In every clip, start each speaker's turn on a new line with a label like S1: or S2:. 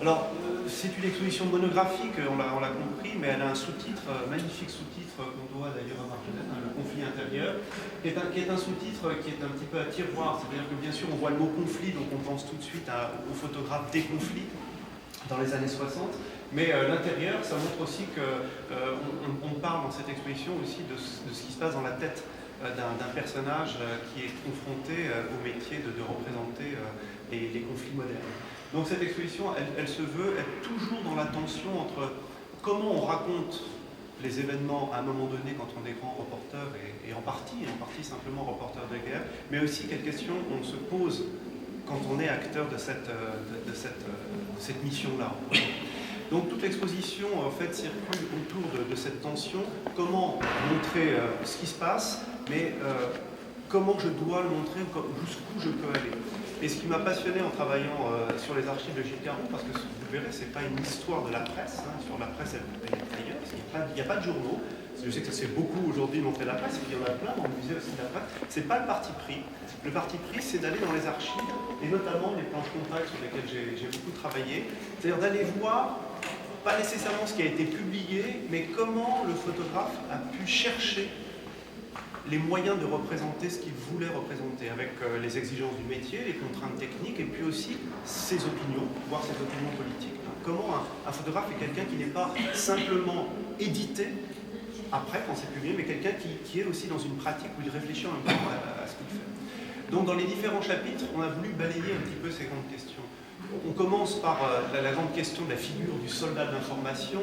S1: Alors, c'est une exposition monographique, on l'a compris, mais elle a un sous-titre, magnifique sous-titre qu'on doit d'ailleurs à Marjolaine, le conflit intérieur, qui est un sous-titre qui est un petit peu à tiroir. C'est-à-dire que bien sûr, on voit le mot conflit, donc on pense tout de suite aux photographes des conflits dans les années 60. Mais l'intérieur, ça montre aussi qu'on parle dans cette exposition aussi de ce qui se passe dans la tête d'un personnage qui est confronté au métier de représenter les conflits modernes. Donc cette exposition, elle se veut être toujours dans la tension entre comment on raconte les événements à un moment donné quand on est grand reporter et en partie simplement reporter de guerre, mais aussi quelles questions on se pose quand on est acteur de cette mission-là. Donc toute l'exposition en fait circule autour de cette tension, comment montrer ce qui se passe, mais comment je dois le montrer, jusqu'où je peux aller. Et ce qui m'a passionné en travaillant sur les archives de Gilles Caron, parce que vous verrez, ce n'est pas une histoire de la presse, sur la presse ailleurs, il n'y a pas de journaux. Je sais que ça se fait beaucoup aujourd'hui de montrer la presse, il y en a plein dans le musée aussi de la presse. Ce n'est pas le parti pris. Le parti pris, c'est d'aller dans les archives, et notamment les planches contacts sur lesquelles j'ai beaucoup travaillé, c'est-à-dire d'aller voir, pas nécessairement ce qui a été publié, mais comment le photographe a pu chercher les moyens de représenter ce qu'il voulait représenter, avec les exigences du métier, les contraintes techniques, et puis aussi ses opinions, voire ses opinions politiques. Donc, comment un photographe est quelqu'un qui n'est pas simplement édité, après quand c'est publié, mais quelqu'un qui est aussi dans une pratique où il réfléchit en même temps à ce qu'il fait. Donc dans les différents chapitres, on a voulu balayer un petit peu ces grandes questions. On commence par la grande question de la figure du soldat de l'information.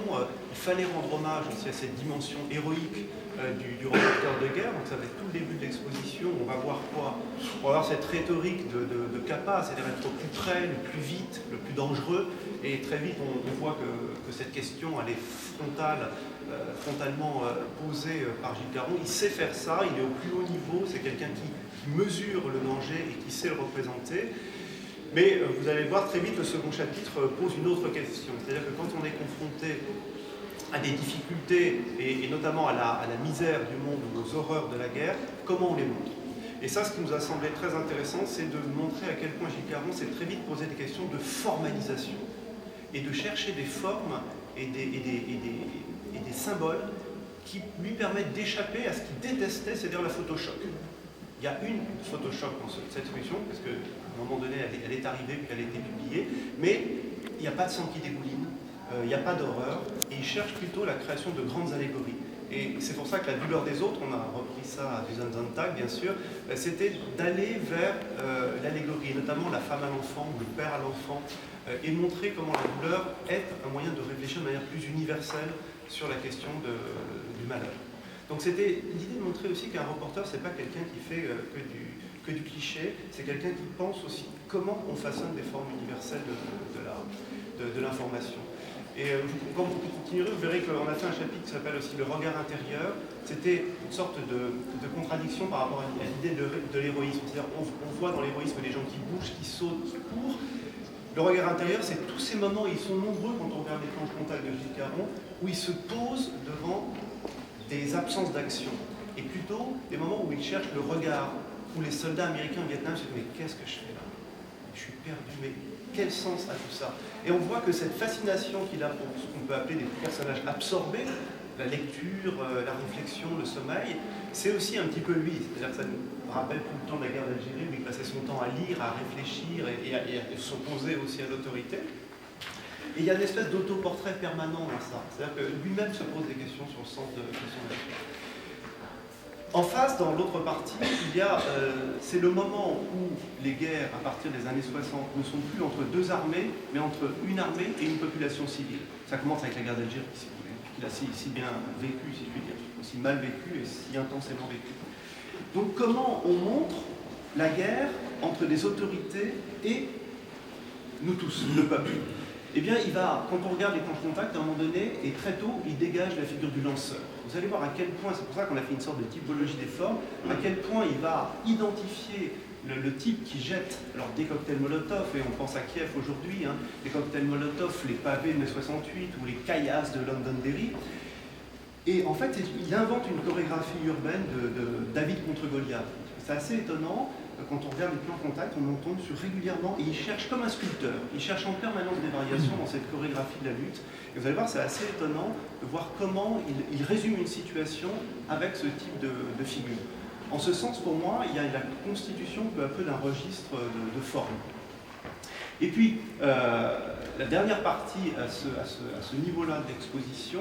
S1: Il fallait rendre hommage aussi à cette dimension héroïque du reporter de guerre. Donc ça va être tout le début de l'exposition. On va voir quoi? On va voir cette rhétorique de Capa, c'est-à-dire être le plus près, le plus vite, le plus dangereux. Et très vite, on voit que cette question, elle est frontalement posée par Gilles Caron. Il sait faire ça, il est au plus haut niveau. C'est quelqu'un qui mesure le danger et qui sait le représenter. Mais vous allez voir très vite, le second chapitre pose une autre question. C'est-à-dire que quand on est confronté à des difficultés, et notamment à la misère du monde ou aux horreurs de la guerre, comment on les montre? Et ça, ce qui nous a semblé très intéressant, c'est de montrer à quel point Gilles Caron s'est très vite posé des questions de formalisation et de chercher des formes et des symboles qui lui permettent d'échapper à ce qu'il détestait, c'est-à-dire la Photoshop. Il y a une Photoshop dans cette exposition, parce qu'à un moment donné, elle est arrivée, puis elle a été publiée, mais il n'y a pas de sang qui dégouline, il n'y a pas d'horreur, et il cherche plutôt la création de grandes allégories. Et c'est pour ça que la douleur des autres, on a repris ça à Susan Sontag, bien sûr, c'était d'aller vers l'allégorie, notamment la femme à l'enfant, ou le père à l'enfant, et montrer comment la douleur est un moyen de réfléchir de manière plus universelle sur la question du malheur. Donc c'était l'idée de montrer aussi qu'un reporter, c'est pas quelqu'un qui fait que du cliché, c'est quelqu'un qui pense aussi comment on façonne des formes universelles de l'information. Et quand vous continuerez, vous verrez qu'on a fait un chapitre qui s'appelle aussi le regard intérieur. C'était une sorte de contradiction par rapport à l'idée de l'héroïsme. C'est-à-dire on voit dans l'héroïsme des gens qui bougent, qui sautent, qui courent. Le regard intérieur, c'est tous ces moments, et ils sont nombreux quand on regarde les planches contacts de Gilles Caron, où il se pose devant des absences d'action, et plutôt des moments où il cherche le regard, où les soldats américains au Vietnam se disent « mais qu'est-ce que je fais là? Je suis perdu, mais quel sens a tout ça ?» Et on voit que cette fascination qu'il a pour ce qu'on peut appeler des personnages absorbés, la lecture, la réflexion, le sommeil, c'est aussi un petit peu lui. C'est-à-dire que ça nous rappelle tout le temps de la guerre d'Algérie, où il passait son temps à lire, à réfléchir et à s'opposer aussi à l'autorité. Et il y a une espèce d'autoportrait permanent dans ça. C'est-à-dire que lui-même se pose des questions sur le sens de son action. En face, dans l'autre partie, il y a, c'est le moment où les guerres, à partir des années 60, ne sont plus entre deux armées, mais entre une armée et une population civile. Ça commence avec la guerre d'Algérie, si vous voulez, qu'il a si bien vécu, si je puis dire, aussi mal vécu et si intensément vécu. Donc comment on montre la guerre entre des autorités et nous tous, le peuple? Eh bien, quand on regarde les points de contact, à un moment donné, et très tôt, il dégage la figure du lanceur. Vous allez voir à quel point, c'est pour ça qu'on a fait une sorte de typologie des formes, à quel point il va identifier le type qui jette alors des cocktails Molotov, et on pense à Kiev aujourd'hui, les cocktails Molotov, les pavés de mai 68 ou les caillasses de Londonderry. Et en fait, il invente une chorégraphie urbaine de David contre Goliath. C'est assez étonnant. quand on regarde les plans contact, on en tombe sur régulièrement, et il cherche comme un sculpteur, il cherche en permanence des variations dans cette chorégraphie de la lutte. Et vous allez voir, c'est assez étonnant de voir comment il résume une situation avec ce type de figure. En ce sens, pour moi, il y a la constitution peu à peu d'un registre de forme. Et puis, la dernière partie à ce niveau-là d'exposition,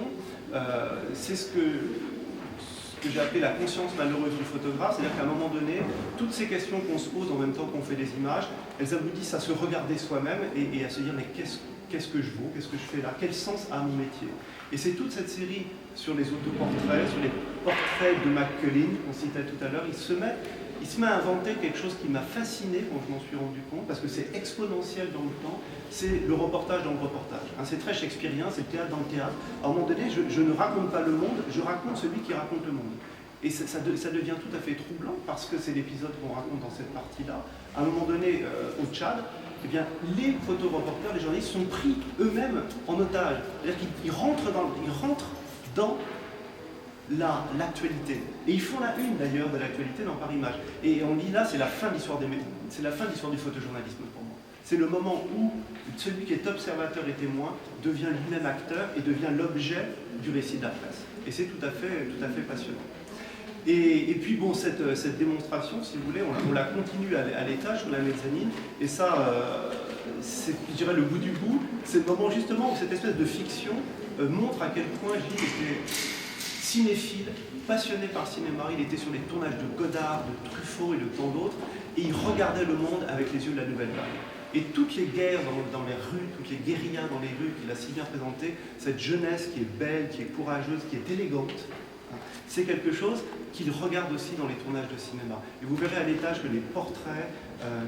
S1: c'est ce que j'ai appelé la conscience malheureuse du photographe, c'est-à-dire qu'à un moment donné, toutes ces questions qu'on se pose en même temps qu'on fait des images, elles aboutissent à se regarder soi-même et à se dire mais qu'est-ce que je vaux, qu'est-ce que je fais là, quel sens a mon métier. Et c'est toute cette série sur les autoportraits, sur les portraits de McCullin qu'on citait tout à l'heure, il se met à inventer quelque chose qui m'a fasciné quand je m'en suis rendu compte, parce que c'est exponentiel dans le temps, c'est le reportage dans le reportage. Hein, c'est très shakespearien, c'est le théâtre dans le théâtre. À un moment donné, je ne raconte pas le monde, je raconte celui qui raconte le monde. Et ça devient tout à fait troublant, parce que c'est l'épisode qu'on raconte dans cette partie-là. À un moment donné, au Tchad, eh bien, les photoreporters, les journalistes sont pris eux-mêmes en otage. C'est-à-dire qu'ils rentrent dans l'actualité. Et ils font la une d'ailleurs de l'actualité dans Paris Match. Et on dit là, c'est la fin de l'histoire c'est la fin de l'histoire du photojournalisme pour moi. C'est le moment où celui qui est observateur et témoin devient lui-même acteur et devient l'objet du récit de la presse. Et c'est tout à fait passionnant. Et puis bon, cette démonstration, si vous voulez, on la continue à l'étage, sur la mezzanine, et ça, c'est, je dirais, le bout du bout, c'est le moment justement où cette espèce de fiction montre à quel point Gilles était cinéphile, passionné par le cinéma, il était sur les tournages de Godard, de Truffaut et de tant d'autres, et il regardait le monde avec les yeux de la nouvelle vague. Et toutes les guerres dans les rues, toutes les guérillas dans les rues qu'il a si bien présentées, cette jeunesse qui est belle, qui est courageuse, qui est élégante, c'est quelque chose qu'il regarde aussi dans les tournages de cinéma. Et vous verrez à l'étage que les portraits,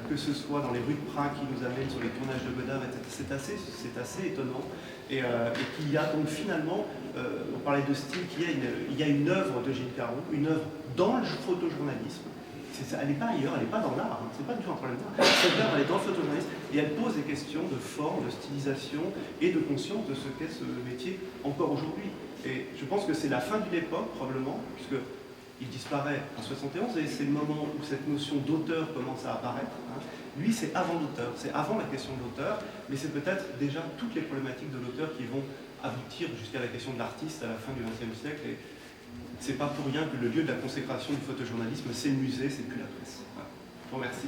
S1: que ce soit dans les rues de Prague qui nous amènent sur les tournages de Godard, c'est assez étonnant. Et qu'il y a donc finalement, on parlait de style, il y a une œuvre de Gilles Caron, une œuvre dans le photojournalisme. Elle n'est pas ailleurs, elle n'est pas dans l'art, hein, c'est pas du tout un problème d'art. Cette œuvre, elle est dans le photojournalisme et elle pose des questions de forme, de stylisation et de conscience de ce qu'est ce métier encore aujourd'hui. Et je pense que c'est la fin d'une époque, probablement, puisqu'il disparaît en 71, et c'est le moment où cette notion d'auteur commence à apparaître. Hein. Lui, c'est avant l'auteur, c'est avant la question de l'auteur, mais c'est peut-être déjà toutes les problématiques de l'auteur qui vont aboutir jusqu'à la question de l'artiste à la fin du XXe siècle. Et c'est pas pour rien que le lieu de la consécration du photojournalisme, c'est le musée, c'est plus la presse. Voilà. Je vous remercie.